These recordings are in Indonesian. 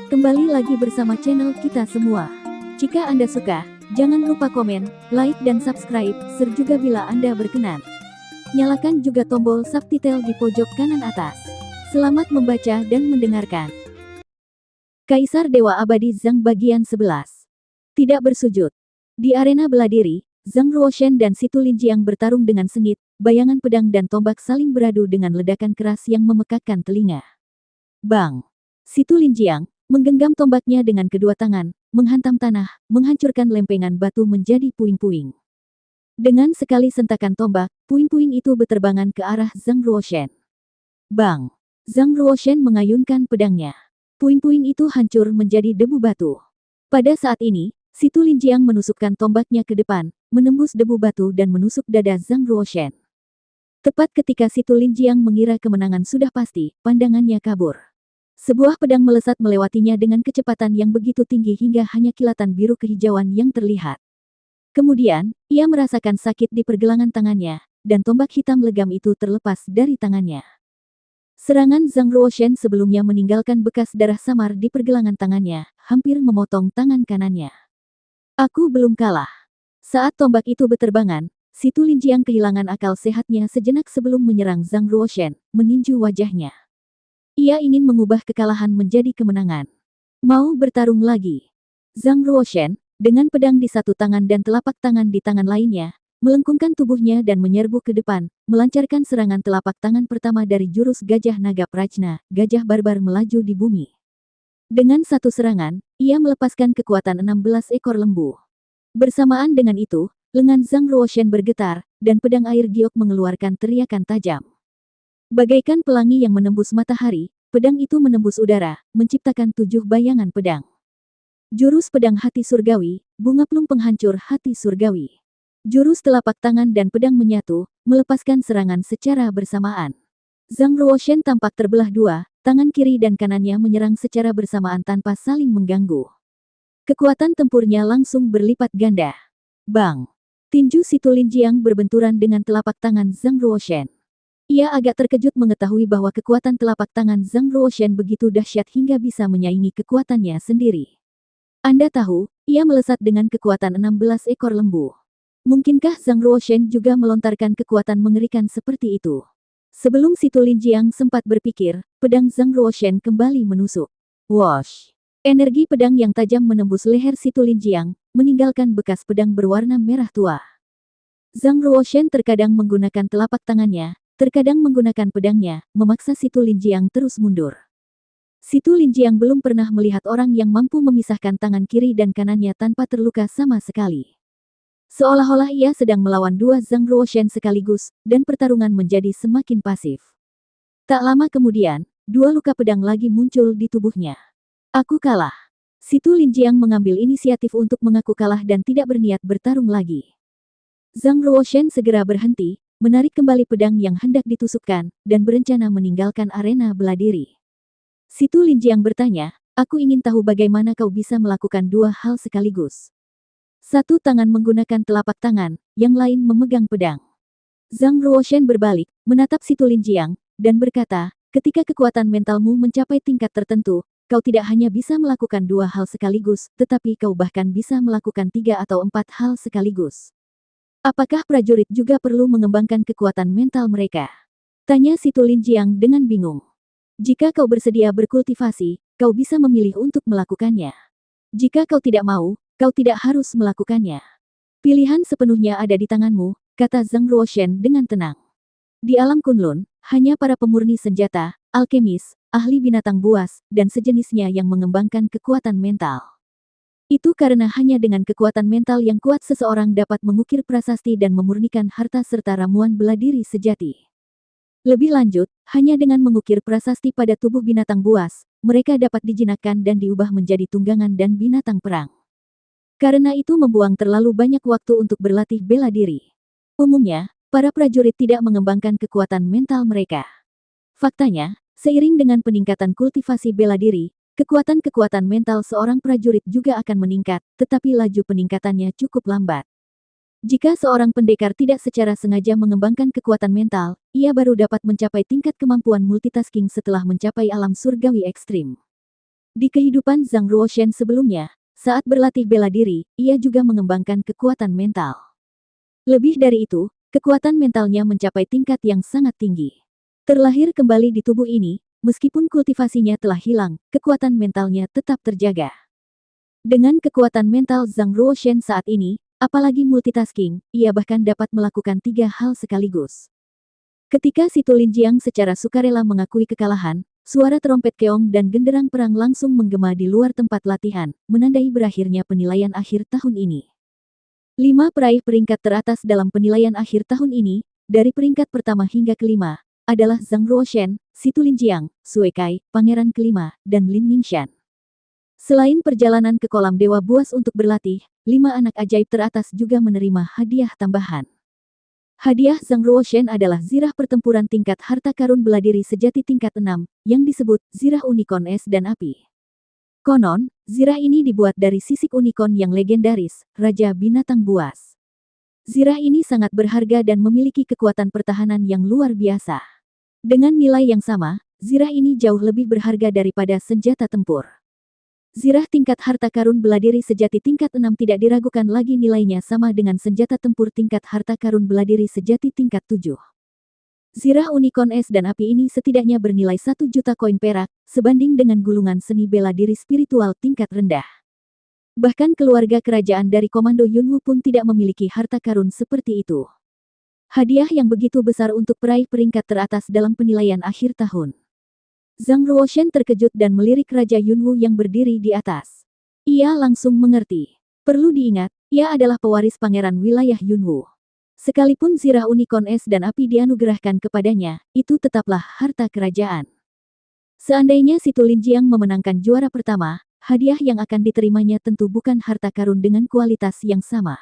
Kembali lagi bersama channel kita semua. Jika Anda suka, jangan lupa komen, like dan subscribe, juga bila Anda berkenan. Nyalakan juga tombol subtitle di pojok kanan atas. Selamat membaca dan mendengarkan. Kaisar Dewa Abadi Zhang bagian 11. Tidak bersujud. Di arena bela diri, Zhang Ruoshen dan Situ Linjiang bertarung dengan sengit, bayangan pedang dan tombak saling beradu dengan ledakan keras yang memekakkan telinga. Bang! Situ Linjiang menggenggam tombaknya dengan kedua tangan, menghantam tanah, menghancurkan lempengan batu menjadi puing-puing. Dengan sekali sentakan tombak, puing-puing itu beterbangan ke arah Zhang Ruoshen. Bang! Zhang Ruoshen mengayunkan pedangnya. Puing-puing itu hancur menjadi debu batu. Pada saat ini, Situ Linjiang menusukkan tombaknya ke depan, menembus debu batu dan menusuk dada Zhang Ruoshen. Tepat ketika Situ Linjiang mengira kemenangan sudah pasti, pandangannya kabur. Sebuah pedang melesat melewatinya dengan kecepatan yang begitu tinggi hingga hanya kilatan biru kehijauan yang terlihat. Kemudian, ia merasakan sakit di pergelangan tangannya, dan tombak hitam legam itu terlepas dari tangannya. Serangan Zhang Ruoshen sebelumnya meninggalkan bekas darah samar di pergelangan tangannya, hampir memotong tangan kanannya. Aku belum kalah. Saat tombak itu beterbangan, Situ Linjiang kehilangan akal sehatnya sejenak sebelum menyerang Zhang Ruoshen, meninju wajahnya. Ia ingin mengubah kekalahan menjadi kemenangan. Mau bertarung lagi. Zhang Ruoshen, dengan pedang di satu tangan dan telapak tangan di tangan lainnya, melengkungkan tubuhnya dan menyerbu ke depan, melancarkan serangan telapak tangan pertama dari jurus Gajah Naga Prajna, gajah barbar melaju di bumi. Dengan satu serangan, ia melepaskan kekuatan 16 ekor lembu. Bersamaan dengan itu, lengan Zhang Ruoshen bergetar, dan pedang air giok mengeluarkan teriakan tajam. Bagaikan pelangi yang menembus matahari, pedang itu menembus udara, menciptakan 7 bayangan pedang. Jurus pedang hati surgawi, bunga plum penghancur hati surgawi. Jurus telapak tangan dan pedang menyatu, melepaskan serangan secara bersamaan. Zhang Ruoshen tampak terbelah dua, tangan kiri dan kanannya menyerang secara bersamaan tanpa saling mengganggu. Kekuatan tempurnya langsung berlipat ganda. Bang! Tinju Situ Linjiang berbenturan dengan telapak tangan Zhang Ruoshen. Ia agak terkejut mengetahui bahwa kekuatan telapak tangan Zhang Ruoshen begitu dahsyat hingga bisa menyaingi kekuatannya sendiri. Anda tahu, ia melesat dengan kekuatan 16 ekor lembu. Mungkinkah Zhang Ruoshen juga melontarkan kekuatan mengerikan seperti itu? Sebelum Situ Linjiang sempat berpikir, pedang Zhang Ruoshen kembali menusuk. Wosh! Energi pedang yang tajam menembus leher Situ Linjiang, meninggalkan bekas pedang berwarna merah tua. Zhang Ruoshen terkadang menggunakan telapak tangannya, terkadang menggunakan pedangnya, memaksa Situ Linjiang terus mundur. Situ Linjiang belum pernah melihat orang yang mampu memisahkan tangan kiri dan kanannya tanpa terluka sama sekali. Seolah-olah ia sedang melawan dua Zhang Ruoshen sekaligus, dan pertarungan menjadi semakin pasif. Tak lama kemudian, dua luka pedang lagi muncul di tubuhnya. Aku kalah. Situ Linjiang mengambil inisiatif untuk mengaku kalah dan tidak berniat bertarung lagi. Zhang Ruoshen segera berhenti, menarik kembali pedang yang hendak ditusukkan, dan berencana meninggalkan arena bela diri. Situ Linjiang bertanya, aku ingin tahu bagaimana kau bisa melakukan dua hal sekaligus. Satu tangan menggunakan telapak tangan, yang lain memegang pedang. Zhang Ruoshen berbalik, menatap Situ Linjiang, dan berkata, ketika kekuatan mentalmu mencapai tingkat tertentu, kau tidak hanya bisa melakukan dua hal sekaligus, tetapi kau bahkan bisa melakukan 3 atau 4 hal sekaligus. Apakah prajurit juga perlu mengembangkan kekuatan mental mereka? Tanya Situ Linjiang dengan bingung. Jika kau bersedia berkultivasi, kau bisa memilih untuk melakukannya. Jika kau tidak mau, kau tidak harus melakukannya. Pilihan sepenuhnya ada di tanganmu, kata Zhang Ruoshen dengan tenang. Di alam Kunlun, hanya para pemurni senjata, alkemis, ahli binatang buas, dan sejenisnya yang mengembangkan kekuatan mental. Itu karena hanya dengan kekuatan mental yang kuat seseorang dapat mengukir prasasti dan memurnikan harta serta ramuan bela diri sejati. Lebih lanjut, hanya dengan mengukir prasasti pada tubuh binatang buas, mereka dapat dijinakkan dan diubah menjadi tunggangan dan binatang perang. Karena itu membuang terlalu banyak waktu untuk berlatih bela diri. Umumnya, para prajurit tidak mengembangkan kekuatan mental mereka. Faktanya, seiring dengan peningkatan kultivasi bela diri, kekuatan-kekuatan mental seorang prajurit juga akan meningkat, tetapi laju peningkatannya cukup lambat. Jika seorang pendekar tidak secara sengaja mengembangkan kekuatan mental, ia baru dapat mencapai tingkat kemampuan multitasking setelah mencapai alam surgawi ekstrim. Di kehidupan Zhang Ruoshen sebelumnya, saat berlatih bela diri, ia juga mengembangkan kekuatan mental. Lebih dari itu, kekuatan mentalnya mencapai tingkat yang sangat tinggi. Terlahir kembali di tubuh ini, meskipun kultivasinya telah hilang, kekuatan mentalnya tetap terjaga. Dengan kekuatan mental Zhang Ruoshen saat ini, apalagi multitasking, ia bahkan dapat melakukan 3 hal sekaligus. Ketika Si Tulinjiang secara sukarela mengakui kekalahan, suara trompet keong dan genderang perang langsung menggema di luar tempat latihan, menandai berakhirnya penilaian akhir tahun ini. 5 peraih peringkat teratas dalam penilaian akhir tahun ini, dari peringkat pertama hingga kelima, adalah Zhang Ruoshen, Si Tulinjiang, Sue Kai, Pangeran Kelima, dan Lin Ningxian. Selain perjalanan ke kolam Dewa Buas untuk berlatih, 5 anak ajaib teratas juga menerima hadiah tambahan. Hadiah Zhang Ruoshen adalah zirah pertempuran tingkat harta karun bela diri sejati tingkat 6, yang disebut zirah unicorn es dan api. Konon, zirah ini dibuat dari sisik unicorn yang legendaris, Raja Binatang Buas. Zirah ini sangat berharga dan memiliki kekuatan pertahanan yang luar biasa. Dengan nilai yang sama, zirah ini jauh lebih berharga daripada senjata tempur. Zirah tingkat harta karun bela diri sejati tingkat 6 tidak diragukan lagi nilainya sama dengan senjata tempur tingkat harta karun bela diri sejati tingkat 7. Zirah unicorn es dan api ini setidaknya bernilai 1 juta koin perak, sebanding dengan gulungan seni bela diri spiritual tingkat rendah. Bahkan keluarga kerajaan dari Komando Yunwu pun tidak memiliki harta karun seperti itu. Hadiah yang begitu besar untuk peraih peringkat teratas dalam penilaian akhir tahun. Zhang Ruoshen terkejut dan melirik Raja Yunwu yang berdiri di atas. Ia langsung mengerti. Perlu diingat, ia adalah pewaris pangeran wilayah Yunwu. Sekalipun zirah unicorn es dan api dianugerahkan kepadanya, itu tetaplah harta kerajaan. Seandainya Si Tulinjiang memenangkan juara pertama, hadiah yang akan diterimanya tentu bukan harta karun dengan kualitas yang sama.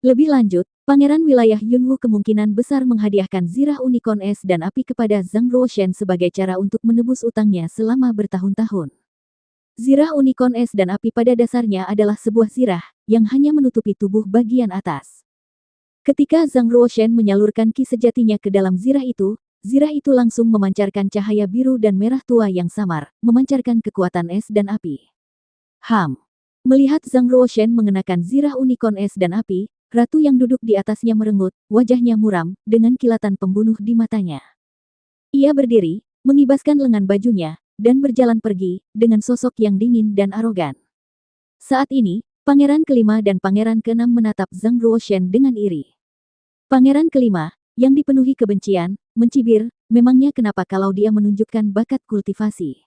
Lebih lanjut, Pangeran wilayah Yunwu kemungkinan besar menghadiahkan zirah unicorn es dan api kepada Zhang Ruoshen sebagai cara untuk menebus utangnya selama bertahun-tahun. Zirah unicorn es dan api pada dasarnya adalah sebuah zirah, yang hanya menutupi tubuh bagian atas. Ketika Zhang Ruoshen menyalurkan ki sejatinya ke dalam zirah itu langsung memancarkan cahaya biru dan merah tua yang samar, memancarkan kekuatan es dan api. Melihat Zhang Ruoshen mengenakan zirah unicorn es dan api, ratu yang duduk di atasnya merengut, wajahnya muram, dengan kilatan pembunuh di matanya. Ia berdiri, mengibaskan lengan bajunya, dan berjalan pergi, dengan sosok yang dingin dan arogan. Saat ini, Pangeran Kelima dan Pangeran Keenam menatap Zhang Ruoshen dengan iri. Pangeran Kelima, yang dipenuhi kebencian, mencibir, memangnya kenapa kalau dia menunjukkan bakat kultivasi.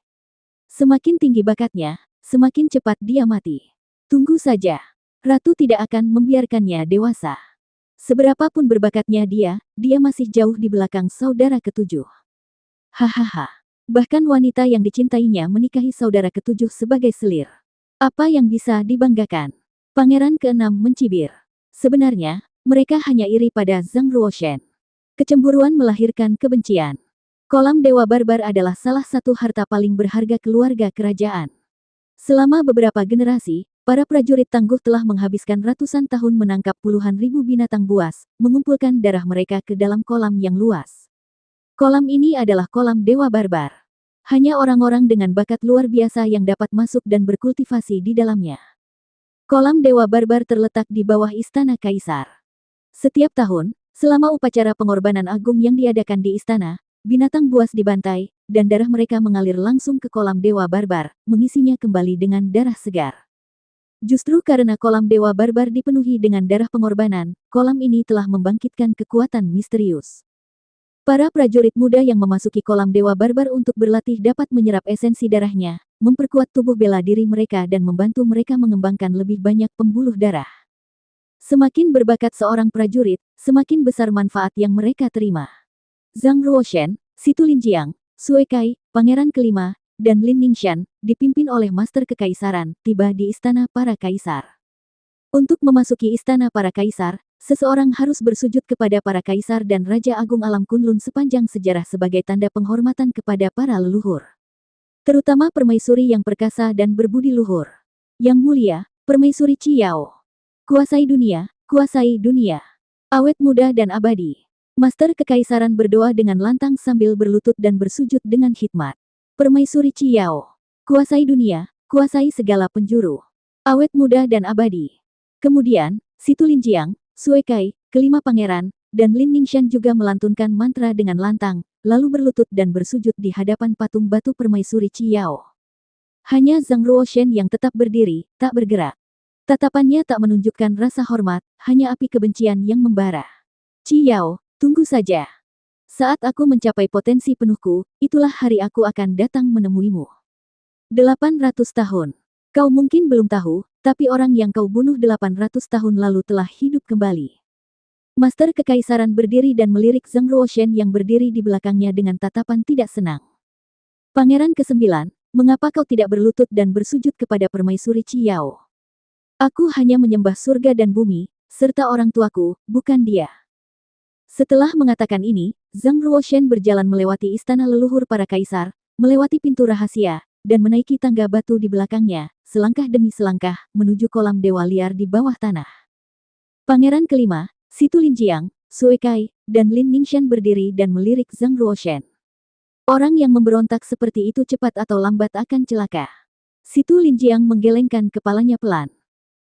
Semakin tinggi bakatnya, semakin cepat dia mati. Tunggu saja. Ratu tidak akan membiarkannya dewasa. Seberapapun berbakatnya dia masih jauh di belakang saudara ketujuh. Hahaha. Bahkan wanita yang dicintainya menikahi saudara ketujuh sebagai selir. Apa yang bisa dibanggakan? Pangeran Keenam mencibir. Sebenarnya, mereka hanya iri pada Zhang Ruoshen. Kecemburuan melahirkan kebencian. Kolam Dewa Barbar adalah salah satu harta paling berharga keluarga kerajaan. Selama beberapa generasi, para prajurit tangguh telah menghabiskan ratusan tahun menangkap puluhan ribu binatang buas, mengumpulkan darah mereka ke dalam kolam yang luas. Kolam ini adalah kolam Dewa Barbar. Hanya orang-orang dengan bakat luar biasa yang dapat masuk dan berkultivasi di dalamnya. Kolam Dewa Barbar terletak di bawah Istana Kaisar. Setiap tahun, selama upacara pengorbanan agung yang diadakan di istana, binatang buas dibantai, dan darah mereka mengalir langsung ke kolam Dewa Barbar, mengisinya kembali dengan darah segar. Justru karena kolam Dewa Barbar dipenuhi dengan darah pengorbanan, kolam ini telah membangkitkan kekuatan misterius. Para prajurit muda yang memasuki kolam Dewa Barbar untuk berlatih dapat menyerap esensi darahnya, memperkuat tubuh bela diri mereka dan membantu mereka mengembangkan lebih banyak pembuluh darah. Semakin berbakat seorang prajurit, semakin besar manfaat yang mereka terima. Zhang Ruoshen, Si Tulinjiang, Sue Kai, Pangeran Kelima, dan Lin Ningxian, dipimpin oleh Master Kekaisaran, tiba di Istana Para Kaisar. Untuk memasuki Istana Para Kaisar, seseorang harus bersujud kepada para kaisar dan Raja Agung Alam Kunlun sepanjang sejarah sebagai tanda penghormatan kepada para leluhur. Terutama permaisuri yang perkasa dan berbudi luhur. Yang mulia, Permaisuri Qiyao. Kuasai dunia. Awet muda dan abadi. Master Kekaisaran berdoa dengan lantang sambil berlutut dan bersujud dengan hikmat. Permaisuri Qiyao. Kuasai dunia, kuasai segala penjuru. Awet muda dan abadi. Kemudian, Situ Linjiang, Sue Kai, kelima pangeran, dan Lin Ningxian juga melantunkan mantra dengan lantang, lalu berlutut dan bersujud di hadapan patung batu permaisuri Qiyao. Hanya Zhang Ruoshen yang tetap berdiri, tak bergerak. Tatapannya tak menunjukkan rasa hormat, hanya api kebencian yang membara. Qiyao, tunggu saja. Saat aku mencapai potensi penuhku, itulah hari aku akan datang menemuimu. 800 tahun. Kau mungkin belum tahu, tapi orang yang kau bunuh 800 tahun lalu telah hidup kembali. Master Kekaisaran berdiri dan melirik Zhang Ruoshen yang berdiri di belakangnya dengan tatapan tidak senang. Pangeran ke-9, mengapa kau tidak berlutut dan bersujud kepada permaisuri Qiyao? Aku hanya menyembah surga dan bumi, serta orang tuaku, bukan dia. Setelah mengatakan ini, Zhang Ruoshen berjalan melewati istana leluhur para kaisar, melewati pintu rahasia, dan menaiki tangga batu di belakangnya, selangkah demi selangkah, menuju kolam dewa liar di bawah tanah. Pangeran ke-5, Situ Linjiang, Sue Kai, dan Lin Ningxian berdiri dan melirik Zhang Ruoshen. Orang yang memberontak seperti itu cepat atau lambat akan celaka. Situ Linjiang menggelengkan kepalanya pelan.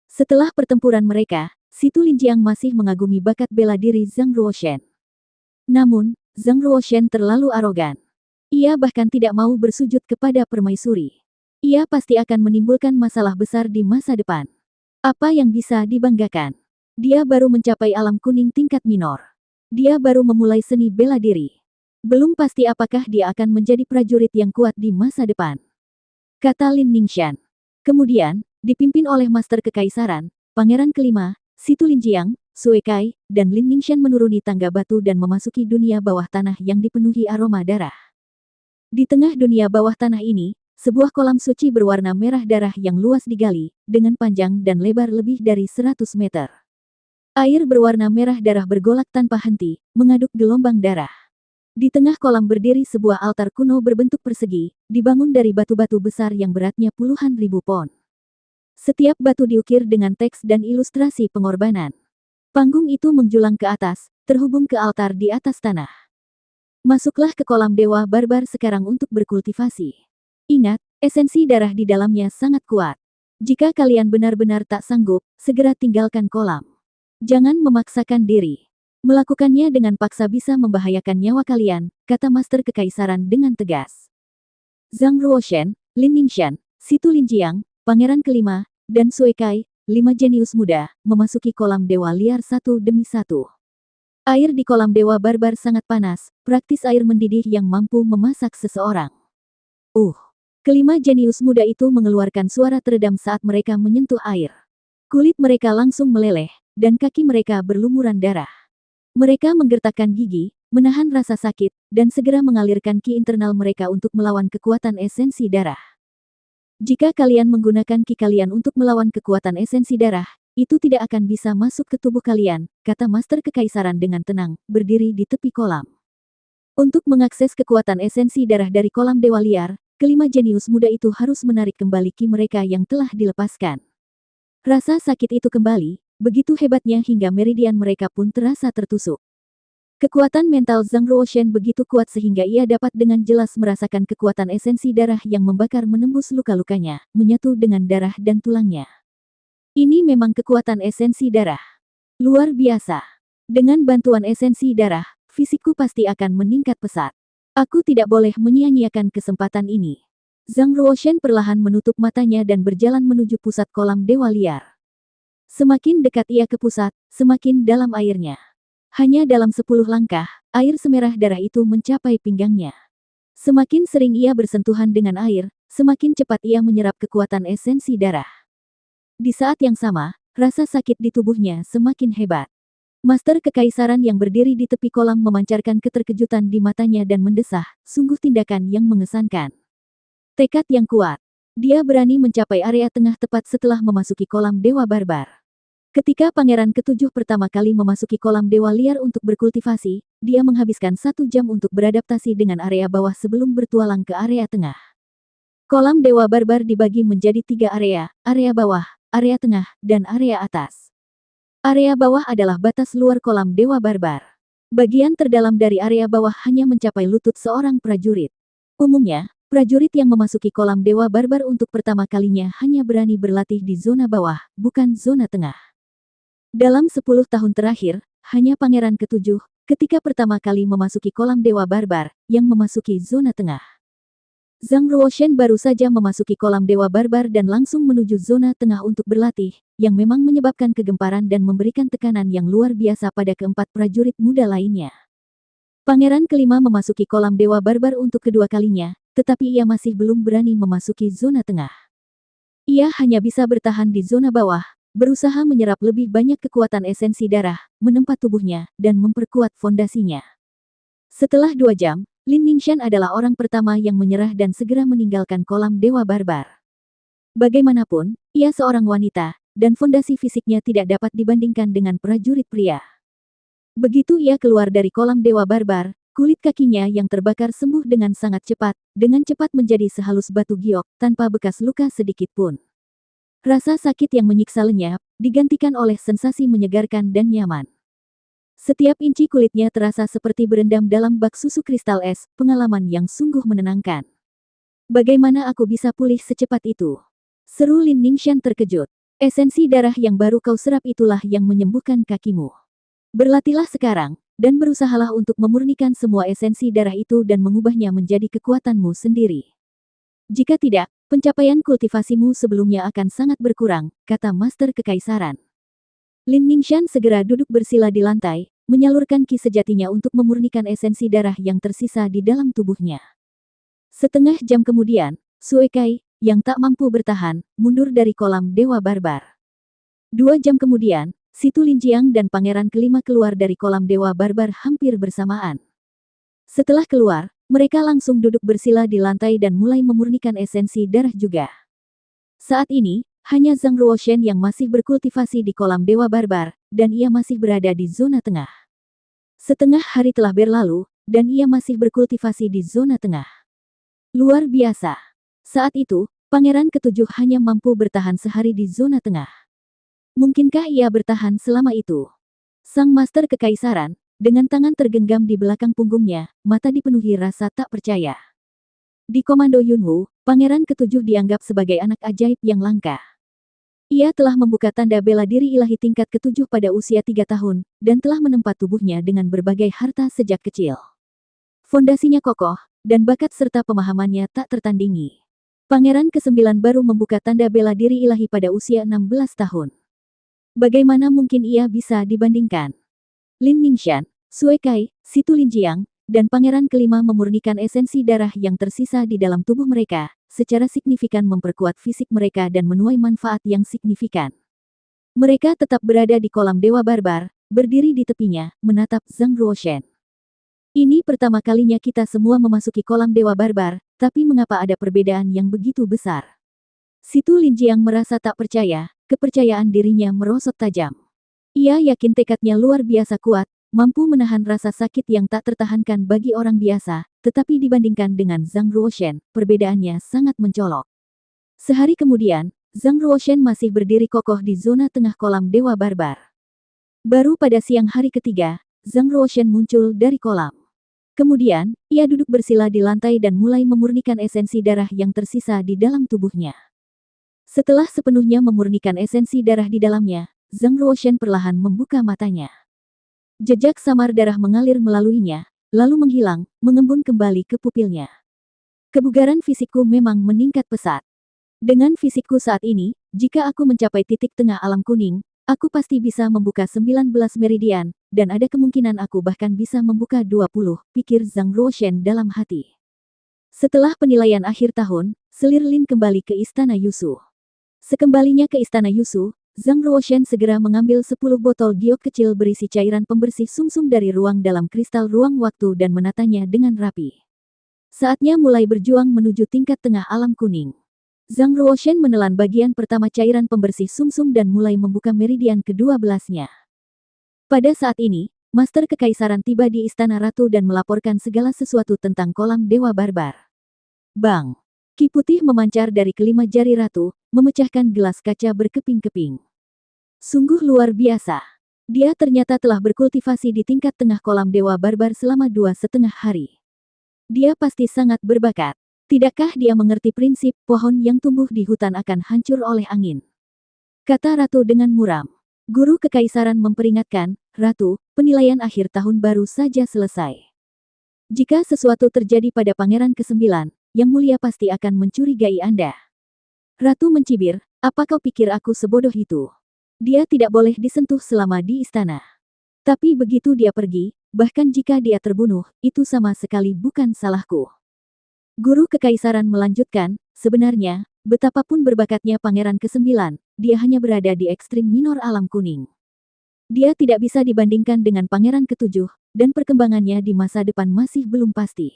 Setelah pertempuran mereka, Situ Linjiang masih mengagumi bakat bela diri Zhang Ruoshen. Namun, Zhang Ruoshen terlalu arogan. Ia bahkan tidak mau bersujud kepada permaisuri. Ia pasti akan menimbulkan masalah besar di masa depan. Apa yang bisa dibanggakan? Dia baru mencapai alam kuning tingkat minor. Dia baru memulai seni bela diri. Belum pasti apakah dia akan menjadi prajurit yang kuat di masa depan. Kata Lin Ningxian. Kemudian, dipimpin oleh Master Kekaisaran, Pangeran ke-5, Situ Linjiang, Sue Kai, dan Lin Ningxian menuruni tangga batu dan memasuki dunia bawah tanah yang dipenuhi aroma darah. Di tengah dunia bawah tanah ini, sebuah kolam suci berwarna merah darah yang luas digali, dengan panjang dan lebar lebih dari 100 meter. Air berwarna merah darah bergolak tanpa henti, mengaduk gelombang darah. Di tengah kolam berdiri sebuah altar kuno berbentuk persegi, dibangun dari batu-batu besar yang beratnya puluhan ribu pon. Setiap batu diukir dengan teks dan ilustrasi pengorbanan. Panggung itu menjulang ke atas, terhubung ke altar di atas tanah. Masuklah ke kolam dewa barbar sekarang untuk berkultivasi. Ingat, esensi darah di dalamnya sangat kuat. Jika kalian benar-benar tak sanggup, segera tinggalkan kolam. Jangan memaksakan diri. Melakukannya dengan paksa bisa membahayakan nyawa kalian, kata Master Kekaisaran dengan tegas. Zhang Ruoshen, Lin Ningxian, Situ Linjiang, Pangeran ke-5, dan Sue Kai, 5 jenius muda, memasuki kolam dewa liar satu demi satu. Air di kolam dewa barbar sangat panas, praktis air mendidih yang mampu memasak seseorang. Kelima jenius muda itu mengeluarkan suara teredam saat mereka menyentuh air. Kulit mereka langsung meleleh, dan kaki mereka berlumuran darah. Mereka menggertakkan gigi, menahan rasa sakit, dan segera mengalirkan ki internal mereka untuk melawan kekuatan esensi darah. Jika kalian menggunakan ki kalian untuk melawan kekuatan esensi darah, itu tidak akan bisa masuk ke tubuh kalian, kata Master Kekaisaran dengan tenang, berdiri di tepi kolam. Untuk mengakses kekuatan esensi darah dari kolam dewa liar, kelima jenius muda itu harus menarik kembali ki mereka yang telah dilepaskan. Rasa sakit itu kembali, begitu hebatnya hingga meridian mereka pun terasa tertusuk. Kekuatan mental Zhang Ruoshen begitu kuat sehingga ia dapat dengan jelas merasakan kekuatan esensi darah yang membakar menembus luka-lukanya, menyatu dengan darah dan tulangnya. Ini memang kekuatan esensi darah. Luar biasa. Dengan bantuan esensi darah, fisikku pasti akan meningkat pesat. Aku tidak boleh menyia-nyiakan kesempatan ini. Zhang Ruoshen perlahan menutup matanya dan berjalan menuju pusat kolam dewa liar. Semakin dekat ia ke pusat, semakin dalam airnya. Hanya dalam 10 langkah, air semerah darah itu mencapai pinggangnya. Semakin sering ia bersentuhan dengan air, semakin cepat ia menyerap kekuatan esensi darah. Di saat yang sama, rasa sakit di tubuhnya semakin hebat. Master Kekaisaran yang berdiri di tepi kolam memancarkan keterkejutan di matanya dan mendesah, sungguh tindakan yang mengesankan. Tekad yang kuat. Dia berani mencapai area tengah tepat setelah memasuki kolam dewa barbar. Ketika Pangeran ke-7 pertama kali memasuki kolam dewa liar untuk berkultivasi, dia menghabiskan 1 jam untuk beradaptasi dengan area bawah sebelum bertualang ke area tengah. Kolam dewa barbar dibagi menjadi 3 area bawah, area tengah, dan area atas. Area bawah adalah batas luar kolam dewa barbar. Bagian terdalam dari area bawah hanya mencapai lutut seorang prajurit. Umumnya, Prajurit yang memasuki kolam Dewa Barbar untuk pertama kalinya hanya berani berlatih di zona bawah, bukan zona tengah. Dalam 10 tahun terakhir, hanya Pangeran Ketujuh, ketika pertama kali memasuki kolam Dewa Barbar, yang memasuki zona tengah. Zhang Ruoshen baru saja memasuki kolam Dewa Barbar dan langsung menuju zona tengah untuk berlatih, yang memang menyebabkan kegemparan dan memberikan tekanan yang luar biasa pada keempat prajurit muda lainnya. Pangeran kelima memasuki kolam Dewa Barbar untuk kedua kalinya, tetapi ia masih belum berani memasuki zona tengah. Ia hanya bisa bertahan di zona bawah, berusaha menyerap lebih banyak kekuatan esensi darah, menempa tubuhnya, dan memperkuat fondasinya. Setelah 2 jam, Lin Ningxian adalah orang pertama yang menyerah dan segera meninggalkan kolam Dewa Barbar. Bagaimanapun, ia seorang wanita, dan fondasi fisiknya tidak dapat dibandingkan dengan prajurit pria. Begitu ia keluar dari kolam Dewa Barbar, kulit kakinya yang terbakar sembuh dengan sangat cepat, dengan cepat menjadi sehalus batu giok, tanpa bekas luka sedikit pun. Rasa sakit yang menyiksa lenyap, digantikan oleh sensasi menyegarkan dan nyaman. Setiap inci kulitnya terasa seperti berendam dalam bak susu kristal es, pengalaman yang sungguh menenangkan. Bagaimana aku bisa pulih secepat itu? Seru Lin Ningxian terkejut. Esensi darah yang baru kau serap itulah yang menyembuhkan kakimu. Berlatihlah sekarang, dan berusahalah untuk memurnikan semua esensi darah itu dan mengubahnya menjadi kekuatanmu sendiri. Jika tidak, pencapaian kultivasimu sebelumnya akan sangat berkurang, kata Master Kekaisaran. Lin Ningxian segera duduk bersila di lantai, menyalurkan ki sejatinya untuk memurnikan esensi darah yang tersisa di dalam tubuhnya. Setengah jam kemudian, Sue Kai, yang tak mampu bertahan, mundur dari kolam Dewa Barbar. 2 jam kemudian, Si Tu Linjiang dan Pangeran kelima keluar dari kolam Dewa Barbar hampir bersamaan. Setelah keluar, mereka langsung duduk bersila di lantai dan mulai memurnikan esensi darah juga. Saat ini, hanya Zhang Ruoshen yang masih berkultivasi di kolam Dewa Barbar, dan ia masih berada di zona tengah. Setengah hari telah berlalu, dan ia masih berkultivasi di zona tengah. Luar biasa. Saat itu, Pangeran Ketujuh hanya mampu bertahan sehari di zona tengah. Mungkinkah ia bertahan selama itu? Sang Master Kekaisaran, dengan tangan tergenggam di belakang punggungnya, mata dipenuhi rasa tak percaya. Di Komando Yunwu, Pangeran Ketujuh dianggap sebagai anak ajaib yang langka. Ia telah membuka tanda bela diri ilahi tingkat ke-7 pada usia 3 tahun, dan telah menempa tubuhnya dengan berbagai harta sejak kecil. Fondasinya kokoh, dan bakat serta pemahamannya tak tertandingi. Pangeran ke-9 baru membuka tanda bela diri ilahi pada usia 16 tahun. Bagaimana mungkin ia bisa dibandingkan? Lin Ningxian, Sue Kai, Si Tu Linjiang, dan Pangeran kelima memurnikan esensi darah yang tersisa di dalam tubuh mereka, secara signifikan memperkuat fisik mereka dan menuai manfaat yang signifikan. Mereka tetap berada di kolam Dewa Barbar, berdiri di tepinya, menatap Zhang Ruoshen. Ini pertama kalinya kita semua memasuki kolam Dewa Barbar, tapi mengapa ada perbedaan yang begitu besar? Si Tu Linjiang merasa tak percaya, kepercayaan dirinya merosot tajam. Ia yakin tekadnya luar biasa kuat, mampu menahan rasa sakit yang tak tertahankan bagi orang biasa, tetapi dibandingkan dengan Zhang Ruoshen, perbedaannya sangat mencolok. Sehari kemudian, Zhang Ruoshen masih berdiri kokoh di zona tengah kolam Dewa Barbar. Baru pada siang hari ketiga, Zhang Ruoshen muncul dari kolam. Kemudian, ia duduk bersila di lantai dan mulai memurnikan esensi darah yang tersisa di dalam tubuhnya. Setelah sepenuhnya memurnikan esensi darah di dalamnya, Zhang Ruoshen perlahan membuka matanya. Jejak samar darah mengalir melaluinya, lalu menghilang, mengembun kembali ke pupilnya. Kebugaran fisikku memang meningkat pesat. Dengan fisikku saat ini, jika aku mencapai titik tengah alam kuning, aku pasti bisa membuka 19 meridian, dan ada kemungkinan aku bahkan bisa membuka 20, pikir Zhang Ruoshen dalam hati. Setelah penilaian akhir tahun, selir Lin kembali ke Istana Yusu. Sekembalinya ke Istana Yusu, Zhang Ruoshen segera mengambil 10 botol giok kecil berisi cairan pembersih sumsum dari ruang dalam kristal ruang waktu dan menatanya dengan rapi. Saatnya mulai berjuang menuju tingkat tengah alam kuning. Zhang Ruoshen menelan bagian pertama cairan pembersih sumsum dan mulai membuka meridian ke-12-nya. Pada saat ini, Master Kekaisaran tiba di Istana Ratu dan melaporkan segala sesuatu tentang kolam Dewa Barbar. Bang! Ki putih memancar dari kelima jari ratu, memecahkan gelas kaca berkeping-keping. Sungguh luar biasa. Dia ternyata telah berkultivasi di tingkat tengah kolam Dewa Barbar selama 2,5 hari. Dia pasti sangat berbakat. Tidakkah dia mengerti prinsip pohon yang tumbuh di hutan akan hancur oleh angin? Kata Ratu dengan muram. Guru Kekaisaran memperingatkan, Ratu, penilaian akhir tahun baru saja selesai. Jika sesuatu terjadi pada Pangeran ke-9, Yang Mulia pasti akan mencurigai Anda. Ratu mencibir, apa kau pikir aku sebodoh itu? Dia tidak boleh disentuh selama di istana. Tapi begitu dia pergi, bahkan jika dia terbunuh, itu sama sekali bukan salahku. Guru Kekaisaran melanjutkan, sebenarnya, betapapun berbakatnya Pangeran ke-9, dia hanya berada di ekstrim minor alam kuning. Dia tidak bisa dibandingkan dengan Pangeran ke-7, dan perkembangannya di masa depan masih belum pasti.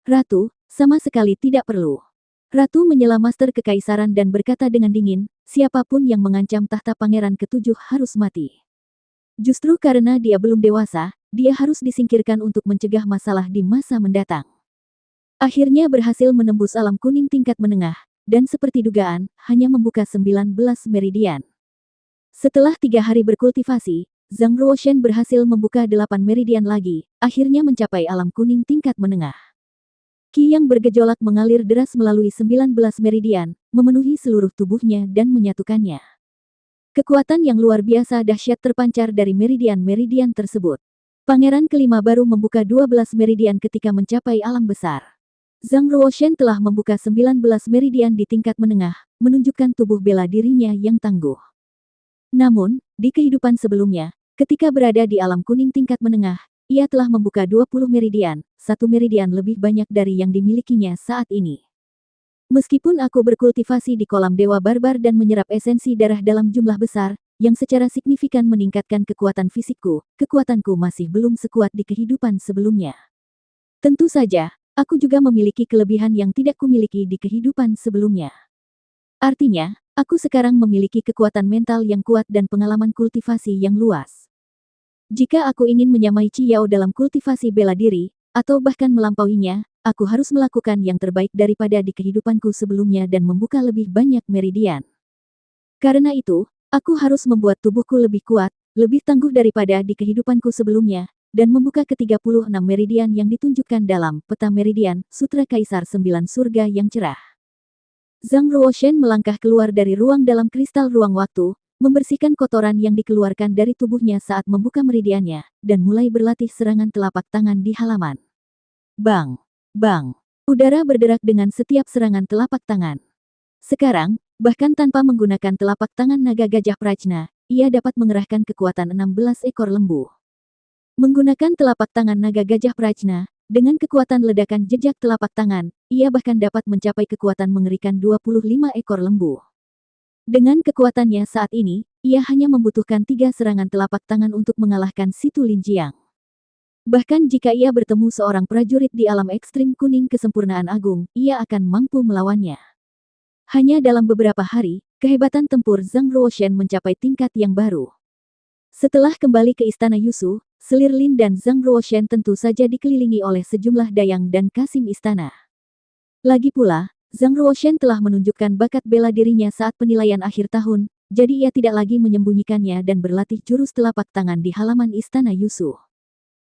Ratu, sama sekali tidak perlu. Ratu menyela Master Kekaisaran dan berkata dengan dingin, siapapun yang mengancam tahta Pangeran ke-7 harus mati. Justru karena dia belum dewasa, dia harus disingkirkan untuk mencegah masalah di masa mendatang. Akhirnya berhasil menembus alam kuning tingkat menengah, dan seperti dugaan, hanya membuka 19 meridian. Setelah 3 hari berkultivasi, Zhang Ruoshen berhasil membuka 8 meridian lagi, akhirnya mencapai alam kuning tingkat menengah. Qi yang bergejolak mengalir deras melalui 19 meridian, memenuhi seluruh tubuhnya dan menyatukannya. Kekuatan yang luar biasa dahsyat terpancar dari meridian-meridian tersebut. Pangeran kelima baru membuka 12 meridian ketika mencapai alam besar. Zhang Ruoshen telah membuka 19 meridian di tingkat menengah, menunjukkan tubuh bela dirinya yang tangguh. Namun, di kehidupan sebelumnya, ketika berada di alam kuning tingkat menengah, ia telah membuka 20 meridian, 1 meridian lebih banyak dari yang dimilikinya saat ini. Meskipun aku berkultivasi di kolam dewa barbar dan menyerap esensi darah dalam jumlah besar, yang secara signifikan meningkatkan kekuatan fisikku, kekuatanku masih belum sekuat di kehidupan sebelumnya. Tentu saja, aku juga memiliki kelebihan yang tidak kumiliki di kehidupan sebelumnya. Artinya, aku sekarang memiliki kekuatan mental yang kuat dan pengalaman kultivasi yang luas. Jika aku ingin menyamai Qi Yao dalam kultivasi bela diri, atau bahkan melampauinya, aku harus melakukan yang terbaik daripada di kehidupanku sebelumnya dan membuka lebih banyak meridian. Karena itu, aku harus membuat tubuhku lebih kuat, lebih tangguh daripada di kehidupanku sebelumnya, dan membuka ke-36 meridian yang ditunjukkan dalam Peta Meridian, Sutra Kaisar 9 Surga yang cerah. Zhang Ruoshen melangkah keluar dari ruang dalam kristal ruang waktu, membersihkan kotoran yang dikeluarkan dari tubuhnya saat membuka meridiannya, dan mulai berlatih serangan telapak tangan di halaman. Bang! Bang! Udara berderak dengan setiap serangan telapak tangan. Sekarang, bahkan tanpa menggunakan telapak tangan naga gajah Prajna, ia dapat mengerahkan kekuatan 16 ekor lembu. Menggunakan telapak tangan naga gajah Prajna, dengan kekuatan ledakan jejak telapak tangan, ia bahkan dapat mencapai kekuatan mengerikan 25 ekor lembu. Dengan kekuatannya saat ini, ia hanya membutuhkan 3 serangan telapak tangan untuk mengalahkan Situ Linjiang. Bahkan jika ia bertemu seorang prajurit di alam ekstrim kuning kesempurnaan agung, ia akan mampu melawannya. Hanya dalam beberapa hari, kehebatan tempur Zhang Ruoshen mencapai tingkat yang baru. Setelah kembali ke Istana Yusu, Selir Lin dan Zhang Ruoshen tentu saja dikelilingi oleh sejumlah dayang dan kasim istana. Lagi pula, Zhang Ruoshen telah menunjukkan bakat bela dirinya saat penilaian akhir tahun, jadi ia tidak lagi menyembunyikannya dan berlatih jurus telapak tangan di halaman Istana Yusu.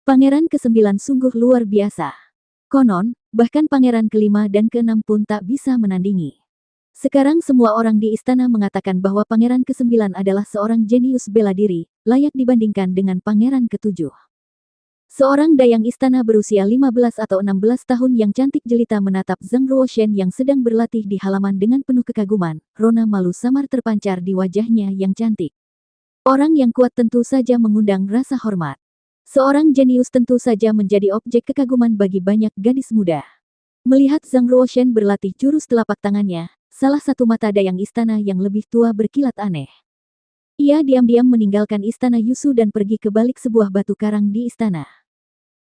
Pangeran ke-9 sungguh luar biasa. Konon, bahkan pangeran ke-5 dan ke-6 pun tak bisa menandingi. Sekarang semua orang di istana mengatakan bahwa pangeran ke-9 adalah seorang jenius bela diri, layak dibandingkan dengan pangeran ke-7. Seorang dayang istana berusia 15 atau 16 tahun yang cantik jelita menatap Zhang Ruoshen yang sedang berlatih di halaman dengan penuh kekaguman, rona malu samar terpancar di wajahnya yang cantik. Orang yang kuat tentu saja mengundang rasa hormat. Seorang jenius tentu saja menjadi objek kekaguman bagi banyak gadis muda. Melihat Zhang Ruoshen berlatih jurus telapak tangannya, salah satu mata dayang istana yang lebih tua berkilat aneh. Ia diam-diam meninggalkan istana Yusu dan pergi ke balik sebuah batu karang di istana.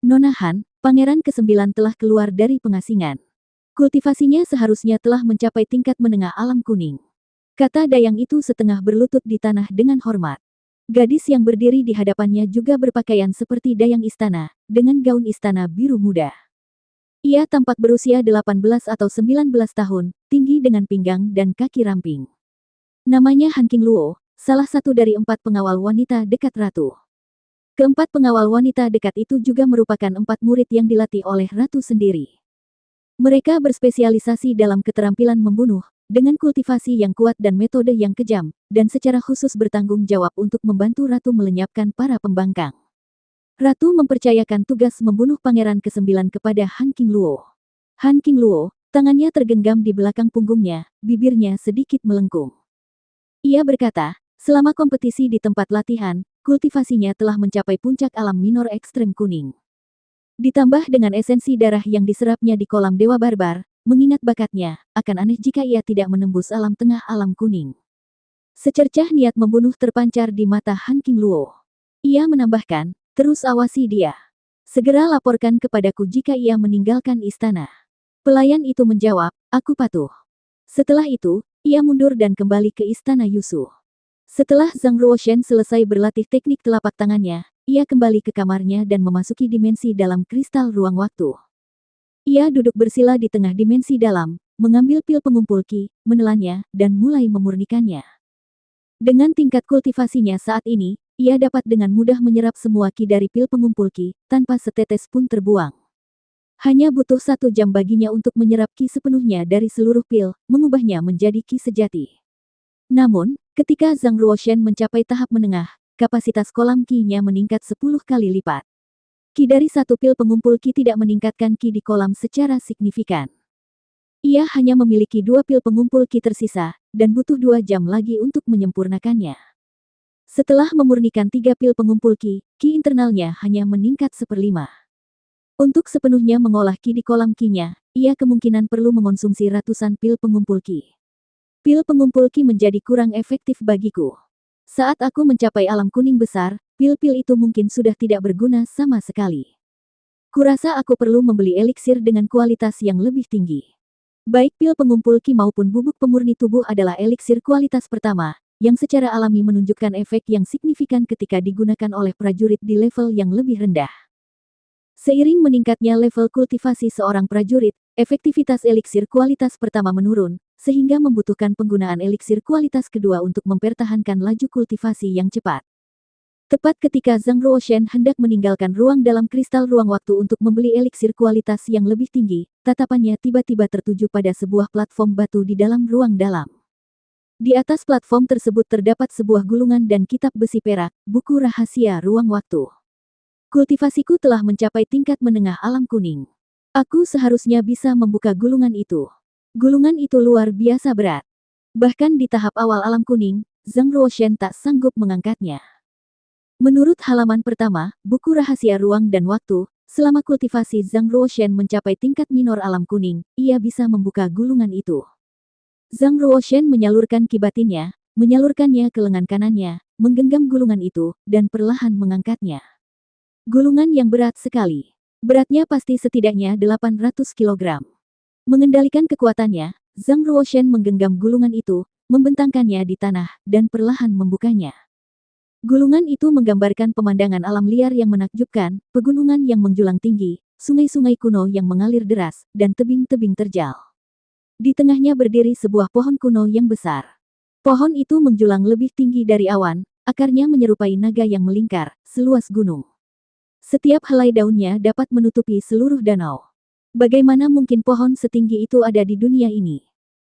Nona Han, pangeran ke-9 telah keluar dari pengasingan. Kultivasinya seharusnya telah mencapai tingkat menengah alam kuning. Kata dayang itu setengah berlutut di tanah dengan hormat. Gadis yang berdiri di hadapannya juga berpakaian seperti dayang istana, dengan gaun istana biru muda. Ia tampak berusia 18 atau 19 tahun, tinggi dengan pinggang dan kaki ramping. Namanya Han Qingluo, salah satu dari 4 pengawal wanita dekat ratu. Keempat pengawal wanita dekat itu juga merupakan 4 murid yang dilatih oleh ratu sendiri. Mereka berspesialisasi dalam keterampilan membunuh, dengan kultivasi yang kuat dan metode yang kejam, dan secara khusus bertanggung jawab untuk membantu Ratu melenyapkan para pembangkang. Ratu mempercayakan tugas membunuh Pangeran ke-9 kepada Han Qingluo. Han Qingluo, tangannya tergenggam di belakang punggungnya, bibirnya sedikit melengkung. Ia berkata, selama kompetisi di tempat latihan, kultivasinya telah mencapai puncak alam minor ekstrem kuning. Ditambah dengan esensi darah yang diserapnya di kolam Dewa Barbar, mengingat bakatnya, akan aneh jika ia tidak menembus alam tengah alam kuning. Secercah niat membunuh terpancar di mata Han Qingluo. Ia menambahkan, terus awasi dia. Segera laporkan kepadaku jika ia meninggalkan istana. Pelayan itu menjawab, aku patuh. Setelah itu, ia mundur dan kembali ke istana Yusu. Setelah Zhang Ruoshen selesai berlatih teknik telapak tangannya, ia kembali ke kamarnya dan memasuki dimensi dalam kristal ruang waktu. Ia duduk bersila di tengah dimensi dalam, mengambil pil pengumpul ki, menelannya, dan mulai memurnikannya. Dengan tingkat kultivasinya saat ini, ia dapat dengan mudah menyerap semua ki dari pil pengumpul ki, tanpa setetes pun terbuang. Hanya butuh 1 jam baginya untuk menyerap ki sepenuhnya dari seluruh pil, mengubahnya menjadi ki sejati. Namun, ketika Zhang Ruoshen mencapai tahap menengah, kapasitas kolam ki-nya meningkat 10 kali lipat. Ki dari 1 pil pengumpul ki tidak meningkatkan ki di kolam secara signifikan. Ia hanya memiliki 2 pil pengumpul ki tersisa, dan butuh 2 jam lagi untuk menyempurnakannya. Setelah memurnikan 3 pil pengumpul ki internalnya hanya meningkat 1/5. Untuk sepenuhnya mengolah ki di kolam ki-nya, ia kemungkinan perlu mengonsumsi ratusan pil pengumpul ki. Pil pengumpul ki menjadi kurang efektif bagiku. Saat aku mencapai alam kuning besar, pil-pil itu mungkin sudah tidak berguna sama sekali. Kurasa aku perlu membeli eliksir dengan kualitas yang lebih tinggi. Baik pil pengumpul ki maupun bubuk pemurni tubuh adalah eliksir kualitas pertama, yang secara alami menunjukkan efek yang signifikan ketika digunakan oleh prajurit di level yang lebih rendah. Seiring meningkatnya level kultivasi seorang prajurit, efektivitas eliksir kualitas pertama menurun, sehingga membutuhkan penggunaan eliksir kualitas kedua untuk mempertahankan laju kultivasi yang cepat. Tepat ketika Zhang Ruoshen hendak meninggalkan ruang dalam kristal ruang waktu untuk membeli eliksir kualitas yang lebih tinggi, tatapannya tiba-tiba tertuju pada sebuah platform batu di dalam ruang dalam. Di atas platform tersebut terdapat sebuah gulungan dan kitab besi perak, buku rahasia ruang waktu. Kultivasiku telah mencapai tingkat menengah alam kuning. Aku seharusnya bisa membuka gulungan itu. Gulungan itu luar biasa berat. Bahkan di tahap awal alam kuning, Zhang Ruoshen tak sanggup mengangkatnya. Menurut halaman pertama, buku rahasia ruang dan waktu, selama kultivasi Zhang Ruoshen mencapai tingkat minor alam kuning, ia bisa membuka gulungan itu. Zhang Ruoshen menyalurkan ki batinnya, menyalurkannya ke lengan kanannya, menggenggam gulungan itu, dan perlahan mengangkatnya. Gulungan yang berat sekali. Beratnya pasti setidaknya 800 kg. Mengendalikan kekuatannya, Zhang Ruoshen menggenggam gulungan itu, membentangkannya di tanah, dan perlahan membukanya. Gulungan itu menggambarkan pemandangan alam liar yang menakjubkan, pegunungan yang menjulang tinggi, sungai-sungai kuno yang mengalir deras, dan tebing-tebing terjal. Di tengahnya berdiri sebuah pohon kuno yang besar. Pohon itu menjulang lebih tinggi dari awan, akarnya menyerupai naga yang melingkar, seluas gunung. Setiap helai daunnya dapat menutupi seluruh danau. Bagaimana mungkin pohon setinggi itu ada di dunia ini?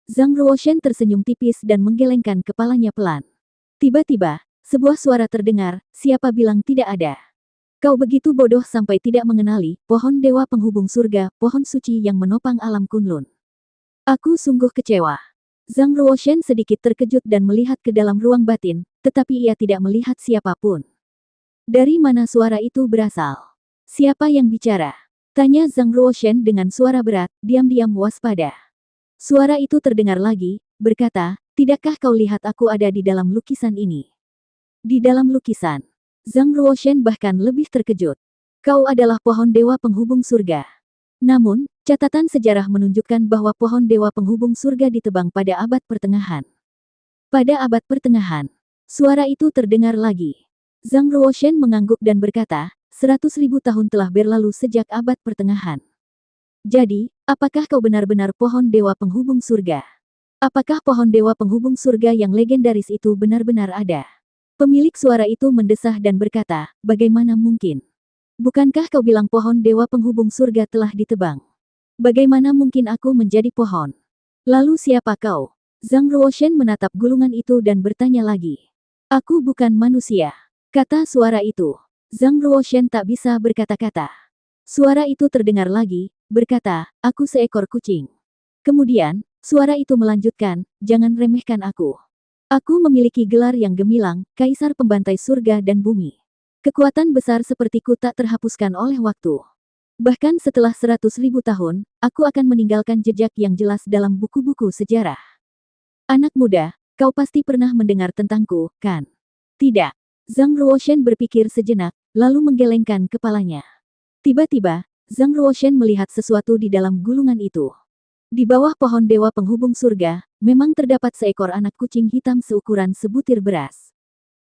Zhang Ruoshen tersenyum tipis dan menggelengkan kepalanya pelan. Tiba-tiba, sebuah suara terdengar, siapa bilang tidak ada? Kau begitu bodoh sampai tidak mengenali pohon dewa penghubung surga, pohon suci yang menopang alam Kunlun. Aku sungguh kecewa. Zhang Ruoshen sedikit terkejut dan melihat ke dalam ruang batin, tetapi ia tidak melihat siapapun. Dari mana suara itu berasal? Siapa yang bicara? Tanya Zhang Ruoshen dengan suara berat, diam-diam waspada. Suara itu terdengar lagi, berkata, tidakkah kau lihat aku ada di dalam lukisan ini? Di dalam lukisan. Zhang Ruoshen bahkan lebih terkejut. Kau adalah pohon dewa penghubung surga. Namun, catatan sejarah menunjukkan bahwa pohon dewa penghubung surga ditebang pada abad pertengahan. Pada abad pertengahan, suara itu terdengar lagi. Zhang Ruoshen mengangguk dan berkata, 100.000 tahun telah berlalu sejak abad pertengahan. Jadi, apakah kau benar-benar pohon dewa penghubung surga? Apakah pohon dewa penghubung surga yang legendaris itu benar-benar ada? Pemilik suara itu mendesah dan berkata, bagaimana mungkin? Bukankah kau bilang pohon dewa penghubung surga telah ditebang? Bagaimana mungkin aku menjadi pohon? Lalu siapa kau? Zhang Ruoshen menatap gulungan itu dan bertanya lagi. Aku bukan manusia, kata suara itu. Zhang Ruoshen tak bisa berkata-kata. Suara itu terdengar lagi, berkata, aku seekor kucing. Kemudian, suara itu melanjutkan, jangan remehkan aku. Aku memiliki gelar yang gemilang, Kaisar Pembantai Surga dan Bumi. Kekuatan besar sepertiku tak terhapuskan oleh waktu. Bahkan setelah 100.000 tahun, aku akan meninggalkan jejak yang jelas dalam buku-buku sejarah. Anak muda, kau pasti pernah mendengar tentangku, kan? Tidak. Zhang Ruoshen berpikir sejenak, lalu menggelengkan kepalanya. Tiba-tiba, Zhang Ruoshen melihat sesuatu di dalam gulungan itu. Di bawah pohon dewa penghubung surga, memang terdapat seekor anak kucing hitam seukuran sebutir beras.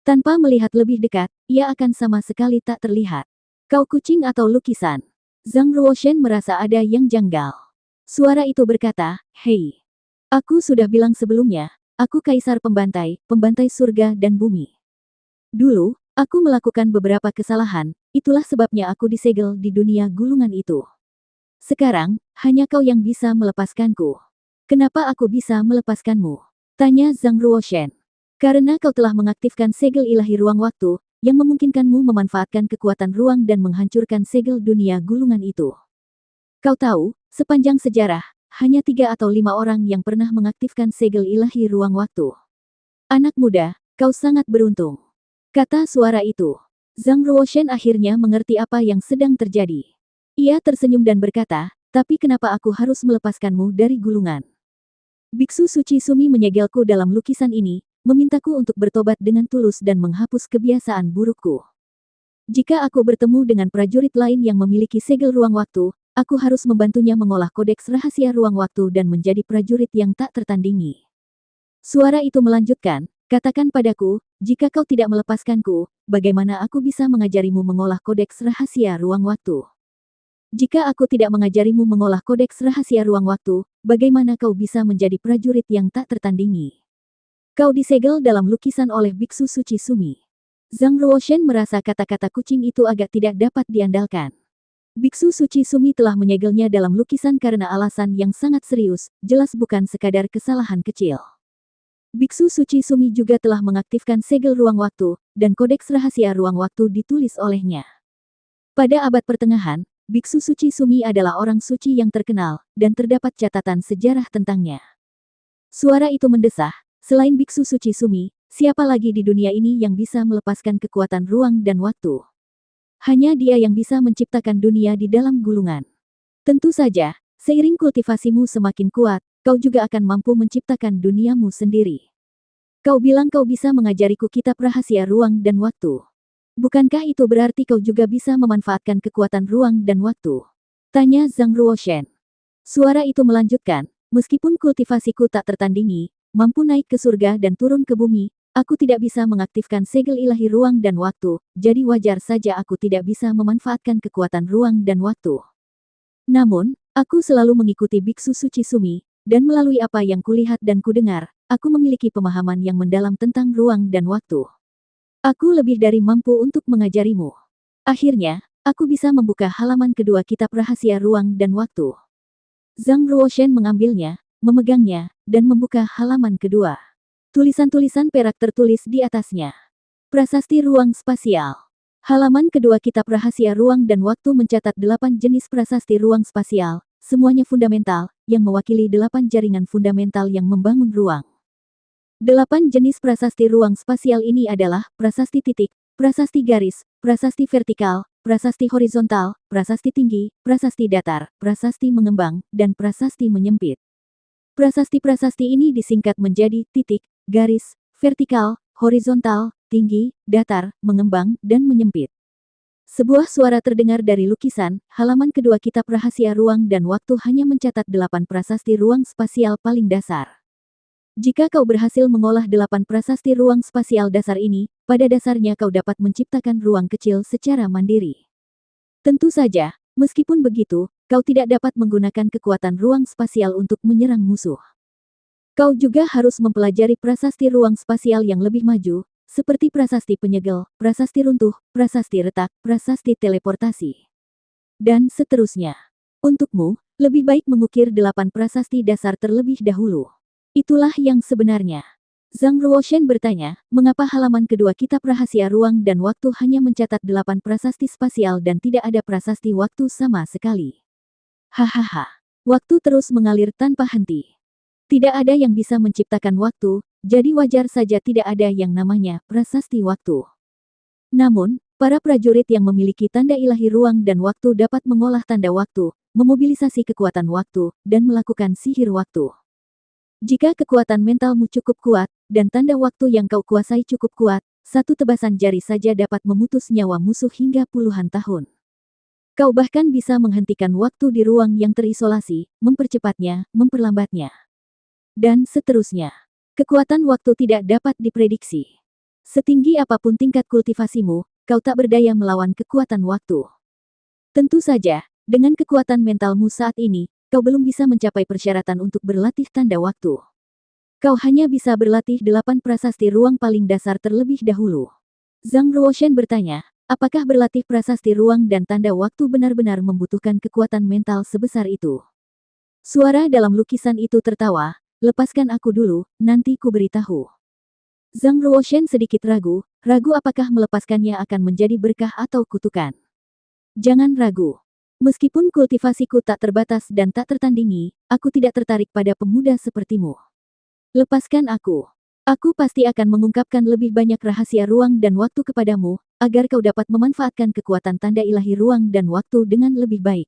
Tanpa melihat lebih dekat, ia akan sama sekali tak terlihat. Kau kucing atau lukisan? Zhang Ruoshen merasa ada yang janggal. Suara itu berkata, hei. Aku sudah bilang sebelumnya, aku Kaisar Pembantai, Pembantai Surga dan Bumi. Dulu, aku melakukan beberapa kesalahan, itulah sebabnya aku disegel di dunia gulungan itu. Sekarang, hanya kau yang bisa melepaskanku. Kenapa aku bisa melepaskanmu? Tanya Zhang Ruoshen. Karena kau telah mengaktifkan segel ilahi ruang waktu, yang memungkinkanmu memanfaatkan kekuatan ruang dan menghancurkan segel dunia gulungan itu. Kau tahu, sepanjang sejarah, hanya 3 atau 5 orang yang pernah mengaktifkan segel ilahi ruang waktu. Anak muda, kau sangat beruntung. Kata suara itu. Zhang Ruoshen akhirnya mengerti apa yang sedang terjadi. Ia tersenyum dan berkata, tapi kenapa aku harus melepaskanmu dari gulungan? Biksu suci Sumi menyegelku dalam lukisan ini, memintaku untuk bertobat dengan tulus dan menghapus kebiasaan burukku. Jika aku bertemu dengan prajurit lain yang memiliki segel ruang waktu, aku harus membantunya mengolah kodeks rahasia ruang waktu dan menjadi prajurit yang tak tertandingi. Suara itu melanjutkan, katakan padaku, jika kau tidak melepaskanku, bagaimana aku bisa mengajarimu mengolah kodeks rahasia ruang waktu? Jika aku tidak mengajarimu mengolah kodeks rahasia ruang waktu, bagaimana kau bisa menjadi prajurit yang tak tertandingi? Kau disegel dalam lukisan oleh Biksu Suci Sumi. Zhang Ruoshen merasa kata-kata kucing itu agak tidak dapat diandalkan. Biksu Suci Sumi telah menyegelnya dalam lukisan karena alasan yang sangat serius, jelas bukan sekadar kesalahan kecil. Biksu Suci Sumi juga telah mengaktifkan segel ruang waktu, dan kodeks rahasia ruang waktu ditulis olehnya. Pada abad pertengahan, Biksu Suci Sumi adalah orang suci yang terkenal, dan terdapat catatan sejarah tentangnya. Suara itu mendesah, selain Biksu Suci Sumi, siapa lagi di dunia ini yang bisa melepaskan kekuatan ruang dan waktu? Hanya dia yang bisa menciptakan dunia di dalam gulungan. Tentu saja, seiring kultivasimu semakin kuat, kau juga akan mampu menciptakan duniamu sendiri. Kau bilang kau bisa mengajariku kitab rahasia ruang dan waktu. Bukankah itu berarti kau juga bisa memanfaatkan kekuatan ruang dan waktu? Tanya Zhang Ruoshen. Suara itu melanjutkan, meskipun kultivasiku tak tertandingi, mampu naik ke surga dan turun ke bumi, aku tidak bisa mengaktifkan segel ilahi ruang dan waktu, jadi wajar saja aku tidak bisa memanfaatkan kekuatan ruang dan waktu. Namun, aku selalu mengikuti Biksu Suci Sumi, dan melalui apa yang kulihat dan kudengar, aku memiliki pemahaman yang mendalam tentang ruang dan waktu. Aku lebih dari mampu untuk mengajarimu. Akhirnya, aku bisa membuka halaman kedua kitab rahasia ruang dan waktu. Zhang Ruoshen mengambilnya, memegangnya, dan membuka halaman kedua. Tulisan-tulisan perak tertulis di atasnya. Prasasti ruang spasial. Halaman kedua kitab rahasia ruang dan waktu mencatat 8 jenis prasasti ruang spasial, semuanya fundamental, yang mewakili 8 jaringan fundamental yang membangun ruang. 8 jenis prasasti ruang spasial ini adalah prasasti titik, prasasti garis, prasasti vertikal, prasasti horizontal, prasasti tinggi, prasasti datar, prasasti mengembang, dan prasasti menyempit. Prasasti-prasasti ini disingkat menjadi titik, garis, vertikal, horizontal, tinggi, datar, mengembang, dan menyempit. Sebuah suara terdengar dari lukisan, halaman kedua kitab rahasia ruang dan waktu hanya mencatat 8 prasasti ruang spasial paling dasar. Jika kau berhasil mengolah 8 prasasti ruang spasial dasar ini, pada dasarnya kau dapat menciptakan ruang kecil secara mandiri. Tentu saja, meskipun begitu, kau tidak dapat menggunakan kekuatan ruang spasial untuk menyerang musuh. Kau juga harus mempelajari prasasti ruang spasial yang lebih maju, seperti prasasti penyegel, prasasti runtuh, prasasti retak, prasasti teleportasi, dan seterusnya. Untukmu, Lebih baik mengukir 8 prasasti dasar terlebih dahulu. Itulah yang sebenarnya. Zhang Ruoshen bertanya, mengapa halaman kedua kitab rahasia ruang dan waktu hanya mencatat 8 prasasti spasial dan tidak ada prasasti waktu sama sekali. Hahaha. Waktu terus mengalir tanpa henti. Tidak ada yang bisa menciptakan waktu, jadi wajar saja tidak ada yang namanya prasasti waktu. Namun, para prajurit yang memiliki tanda ilahi ruang dan waktu dapat mengolah tanda waktu, memobilisasi kekuatan waktu, dan melakukan sihir waktu. Jika kekuatan mentalmu cukup kuat, dan tanda waktu yang kau kuasai cukup kuat, satu tebasan jari saja dapat memutus nyawa musuh hingga puluhan tahun. Kau bahkan bisa menghentikan waktu di ruang yang terisolasi, mempercepatnya, memperlambatnya. Dan seterusnya. Kekuatan waktu tidak dapat diprediksi. Setinggi apapun tingkat kultivasimu, kau tak berdaya melawan kekuatan waktu. Tentu saja, dengan kekuatan mentalmu saat ini, kau belum bisa mencapai persyaratan untuk berlatih tanda waktu. Kau hanya bisa berlatih 8 prasasti ruang paling dasar terlebih dahulu. Zhang Ruoshen bertanya, apakah berlatih prasasti ruang dan tanda waktu benar-benar membutuhkan kekuatan mental sebesar itu? Suara dalam lukisan itu tertawa, lepaskan aku dulu, nanti ku beritahu. Zhang Ruoshen sedikit ragu apakah melepaskannya akan menjadi berkah atau kutukan. Jangan ragu. Meskipun kultivasiku tak terbatas dan tak tertandingi, aku tidak tertarik pada pemuda sepertimu. Lepaskan aku. Aku pasti akan mengungkapkan lebih banyak rahasia ruang dan waktu kepadamu, agar kau dapat memanfaatkan kekuatan tanda ilahi ruang dan waktu dengan lebih baik.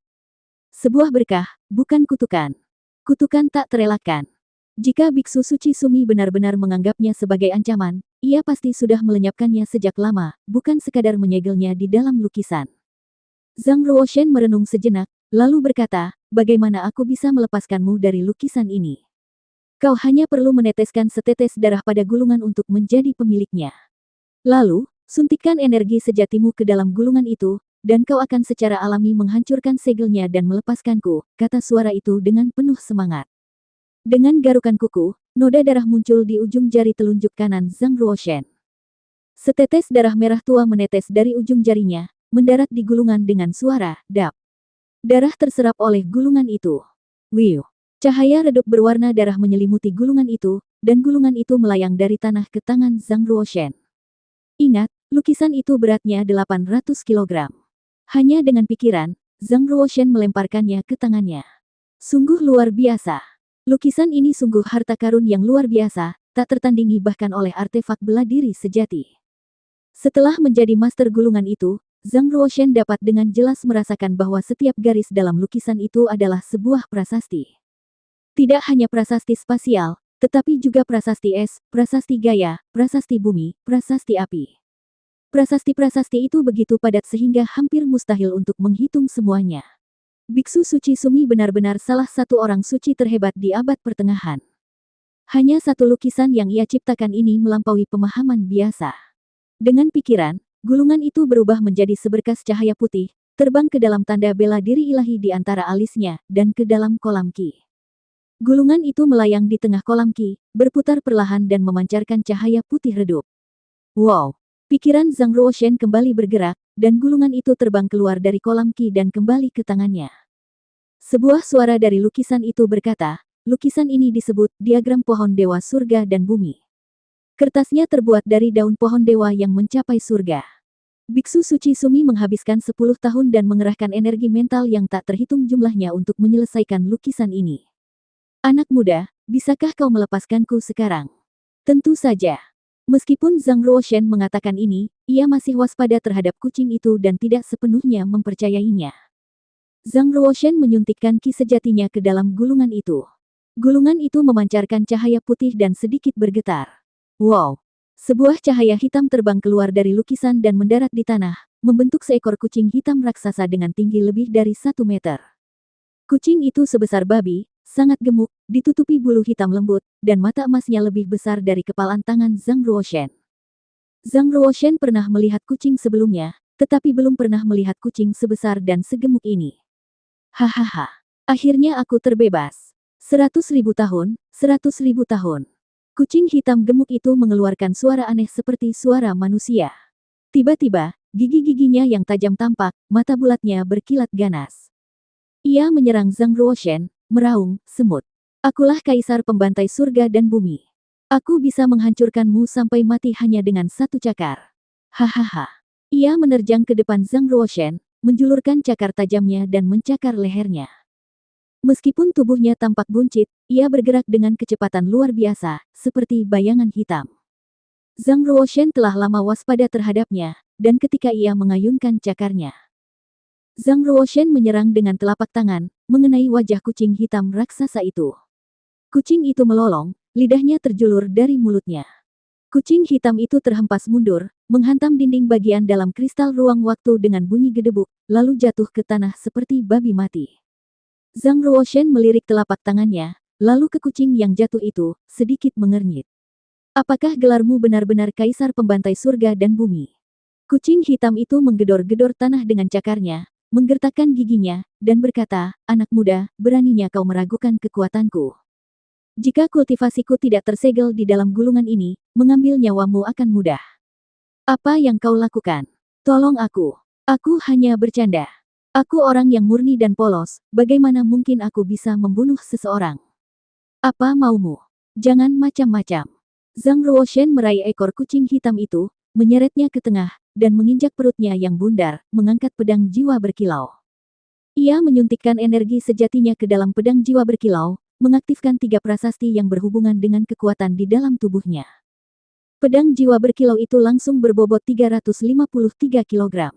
Sebuah berkah, bukan kutukan. Kutukan tak terelakkan. Jika Biksu Suci Sumi benar-benar menganggapnya sebagai ancaman, ia pasti sudah melenyapkannya sejak lama, bukan sekadar menyegelnya di dalam lukisan. Zhang Ruoshen merenung sejenak, lalu berkata, bagaimana aku bisa melepaskanmu dari lukisan ini? Kau hanya perlu meneteskan setetes darah pada gulungan untuk menjadi pemiliknya. Lalu, suntikkan energi sejatimu ke dalam gulungan itu, dan kau akan secara alami menghancurkan segelnya dan melepaskanku, kata suara itu dengan penuh semangat. Dengan garukan kuku, noda darah muncul di ujung jari telunjuk kanan Zhang Ruoshen. Setetes darah merah tua menetes dari ujung jarinya, mendarat di gulungan dengan suara dap. Darah terserap oleh gulungan itu. Wiu. Cahaya redup berwarna darah menyelimuti gulungan itu, dan gulungan itu melayang dari tanah ke tangan Zhang Ruoshen. Ingat, lukisan itu beratnya 800 kg. Hanya dengan pikiran, Zhang Ruoshen melemparkannya ke tangannya. Sungguh luar biasa. Lukisan ini sungguh harta karun yang luar biasa, tak tertandingi bahkan oleh artefak bela diri sejati. Setelah menjadi master gulungan itu, Zhang Ruoshen dapat dengan jelas merasakan bahwa setiap garis dalam lukisan itu adalah sebuah prasasti. Tidak hanya prasasti spasial, tetapi juga prasasti es, prasasti gaya, prasasti bumi, prasasti api. Prasasti-prasasti itu begitu padat sehingga hampir mustahil untuk menghitung semuanya. Biksu Suci Sumi benar-benar salah satu orang suci terhebat di abad pertengahan. Hanya satu lukisan yang ia ciptakan ini melampaui pemahaman biasa. Dengan pikiran, gulungan itu berubah menjadi seberkas cahaya putih, terbang ke dalam tanda bela diri ilahi di antara alisnya, dan ke dalam kolam ki. Gulungan itu melayang di tengah kolam ki, berputar perlahan dan memancarkan cahaya putih redup. Wow! Pikiran Zhang Ruoshen kembali bergerak, dan gulungan itu terbang keluar dari kolam ki dan kembali ke tangannya. Sebuah suara dari lukisan itu berkata, lukisan ini disebut diagram pohon dewa surga dan bumi. Kertasnya terbuat dari daun pohon dewa yang mencapai surga. Biksu Suci Sumi menghabiskan 10 tahun dan mengerahkan energi mental yang tak terhitung jumlahnya untuk menyelesaikan lukisan ini. Anak muda, bisakah kau melepaskanku sekarang? Tentu saja. Meskipun Zhang Ruoshen mengatakan ini, ia masih waspada terhadap kucing itu dan tidak sepenuhnya mempercayainya. Zhang Ruoshen menyuntikkan ki sejatinya ke dalam gulungan itu. Gulungan itu memancarkan cahaya putih dan sedikit bergetar. Wow! Sebuah cahaya hitam terbang keluar dari lukisan dan mendarat di tanah, membentuk seekor kucing hitam raksasa dengan tinggi lebih dari 1 meter. Kucing itu sebesar babi, sangat gemuk, ditutupi bulu hitam lembut, dan mata emasnya lebih besar dari kepalan tangan Zhang Ruoshen. Zhang Ruoshen pernah melihat kucing sebelumnya, tetapi belum pernah melihat kucing sebesar dan segemuk ini. Hahaha. Akhirnya aku terbebas. 100.000 tahun, 100.000 tahun. Kucing hitam gemuk itu mengeluarkan suara aneh seperti suara manusia. Tiba-tiba, gigi-giginya yang tajam tampak, mata bulatnya berkilat ganas. Ia menyerang Zhang Ruoshen, meraung, semut. Akulah kaisar pembantai surga dan bumi. Aku bisa menghancurkanmu sampai mati hanya dengan satu cakar. Hahaha. Ia menerjang ke depan Zhang Ruoshen, menjulurkan cakar tajamnya dan mencakar lehernya. Meskipun tubuhnya tampak buncit, ia bergerak dengan kecepatan luar biasa, seperti bayangan hitam. Zhang Ruoshen telah lama waspada terhadapnya, dan ketika ia mengayunkan cakarnya, Zhang Ruoshen menyerang dengan telapak tangan, mengenai wajah kucing hitam raksasa itu. Kucing itu melolong, lidahnya terjulur dari mulutnya. Kucing hitam itu terhempas mundur, menghantam dinding bagian dalam kristal ruang waktu dengan bunyi gedebuk, lalu jatuh ke tanah seperti babi mati. Zhang Ruoshen melirik telapak tangannya, lalu ke kucing yang jatuh itu, sedikit mengernyit. Apakah gelarmu benar-benar kaisar pembantai surga dan bumi? Kucing hitam itu menggedor-gedor tanah dengan cakarnya, menggertakkan giginya, dan berkata, anak muda, beraninya kau meragukan kekuatanku. Jika kultivasiku tidak tersegel di dalam gulungan ini, mengambil nyawamu akan mudah. Apa yang kau lakukan? Tolong aku. Aku hanya bercanda. Aku orang yang murni dan polos, bagaimana mungkin aku bisa membunuh seseorang? Apa maumu? Jangan macam-macam. Zhang Ruoshen meraih ekor kucing hitam itu, menyeretnya ke tengah, dan menginjak perutnya yang bundar, mengangkat pedang jiwa berkilau. Ia menyuntikkan energi sejatinya ke dalam pedang jiwa berkilau, mengaktifkan 3 prasasti yang berhubungan dengan kekuatan di dalam tubuhnya. Pedang jiwa berkilau itu langsung berbobot 353 kg.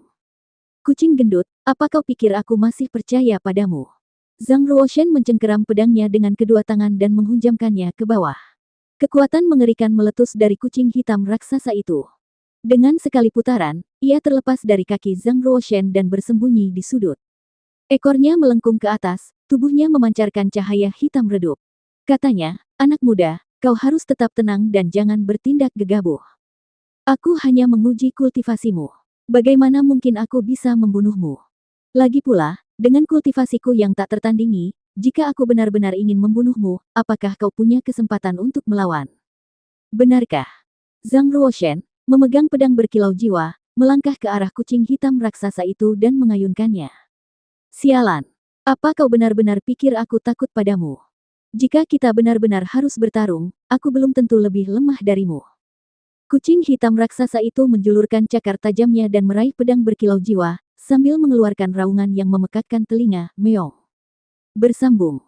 Kucing gendut, apa kau pikir aku masih percaya padamu? Zhang Ruoshen mencengkeram pedangnya dengan kedua tangan dan menghunjamkannya ke bawah. Kekuatan mengerikan meletus dari kucing hitam raksasa itu. Dengan sekali putaran, ia terlepas dari kaki Zhang Ruoshen dan bersembunyi di sudut. Ekornya melengkung ke atas, tubuhnya memancarkan cahaya hitam redup. Katanya, anak muda, kau harus tetap tenang dan jangan bertindak gegabah. Aku hanya menguji kultivasimu. Bagaimana mungkin aku bisa membunuhmu? Lagi pula, dengan kultivasiku yang tak tertandingi, jika aku benar-benar ingin membunuhmu, apakah kau punya kesempatan untuk melawan? Benarkah? Zhang Ruoshen, memegang pedang berkilau jiwa, melangkah ke arah kucing hitam raksasa itu dan mengayunkannya. Sialan! Apa kau benar-benar pikir aku takut padamu? Jika kita benar-benar harus bertarung, aku belum tentu lebih lemah darimu. Kucing hitam raksasa itu menjulurkan cakar tajamnya dan meraih pedang berkilau jiwa, sambil mengeluarkan raungan yang memekakkan telinga, meong. Bersambung.